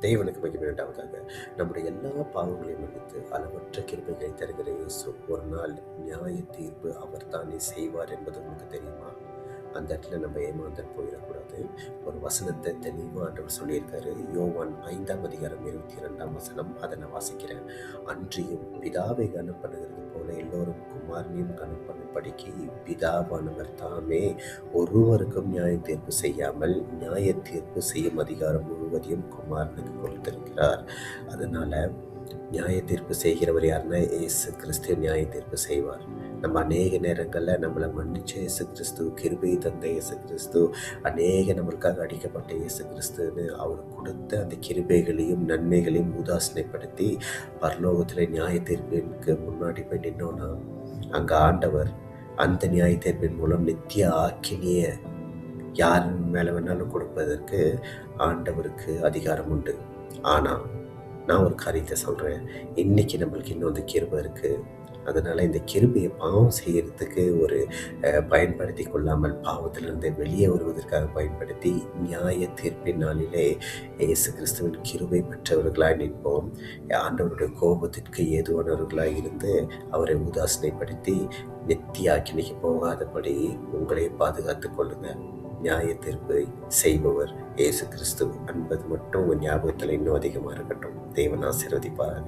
தேவனுக்கு மகிமை உண்டாவதாக. நம்முடைய எல்லா பாவங்களையும் மன்னித்து அளவற்ற கிருபைகளை தருகிற இயேசு ஒரு நாள் நியாய தீர்ப்பு அவர் தானே செய்வார் என்பது உங்களுக்கு தெரியுமா? அந்த இடத்துல நம்ம ஏமாந்து போயிடக்கூடாது. ஒரு வசனத்தை தெளிவாக ஆண்டவர் சொல்லியிருக்காரு. யோவான் 5:22 அதை நான் வாசிக்கிறேன். அன்றியும் பிதாவை கனப்படுகிறது போல எல்லோரும் குமாரனையும் கனப்படும்படிக்கு பிதாவானவர் தாமே ஒருவருக்கும் நியாய தீர்ப்பு செய்யாமல் நியாய தீர்ப்பு செய்யும் அதிகாரம் முழுவதையும் குமாரனுக்கு கொடுத்திருக்கிறார். அதனால நியாய தீர்ப்பு செய்கிறவர் யாருன்னா இயேசு கிறிஸ்து நியாய தீர்ப்பு செய்வார். நம்ம அநேக நேரங்களில் நம்மளை மன்னிச்ச இயேசு கிறிஸ்து, கிருபை தந்த இயேசு கிறிஸ்து, அநேக நம்மளுக்காக அடிக்கப்பட்ட இயேசு கிறிஸ்துன்னு அவர் கொடுத்த அந்த கிருபைகளையும் நன்மைகளையும் உதாசனைப்படுத்தி பரலோகத்தில் நியாய தீர்ப்பிற்கு முன்னாடி போய் நின்னோன்னா அங்கே ஆண்டவர் அந்த நியாய தீர்ப்பின் மூலம் நித்திய ஆக்கினிய யார் மேலே வேணாலும் கொடுப்பதற்கு ஆண்டவருக்கு அதிகாரம் உண்டு. ஆனால் நான் ஒரு காரியத்தை சொல்கிறேன், இன்றைக்கி நம்மளுக்கு இன்னும் அந்த கிருபை இருக்குது. அதனால் இந்த கிருபையை பாவம் செய்கிறதுக்கு ஒரு பயன்படுத்தி கொள்ளாமல் பாவத்திலிருந்து வெளியே வருவதற்காக பயன்படுத்தி நியாய தீர்ப்பின் நாளிலே இயேசு கிறிஸ்துவின் கிருபை பெற்றவர்களாய் நிற்போம். ஆண்டவருடைய கோபத்திற்கு ஏதுவானவர்களாய் இருந்து அவரை உதாசனைப்படுத்தி நித்திய அக்கினிக்கு போகாதபடி உங்களை பாதுகாத்து கொள்ளுங்கள். நியாய தீர்ப்பை செய்பவர் இயேசு கிறிஸ்து என்பது மட்டும் உங்கள் ஞாபகத்தில் இன்னும் அதிகமாக இருக்கட்டும். தேவன் ஆசீர்வதிப்பாராக.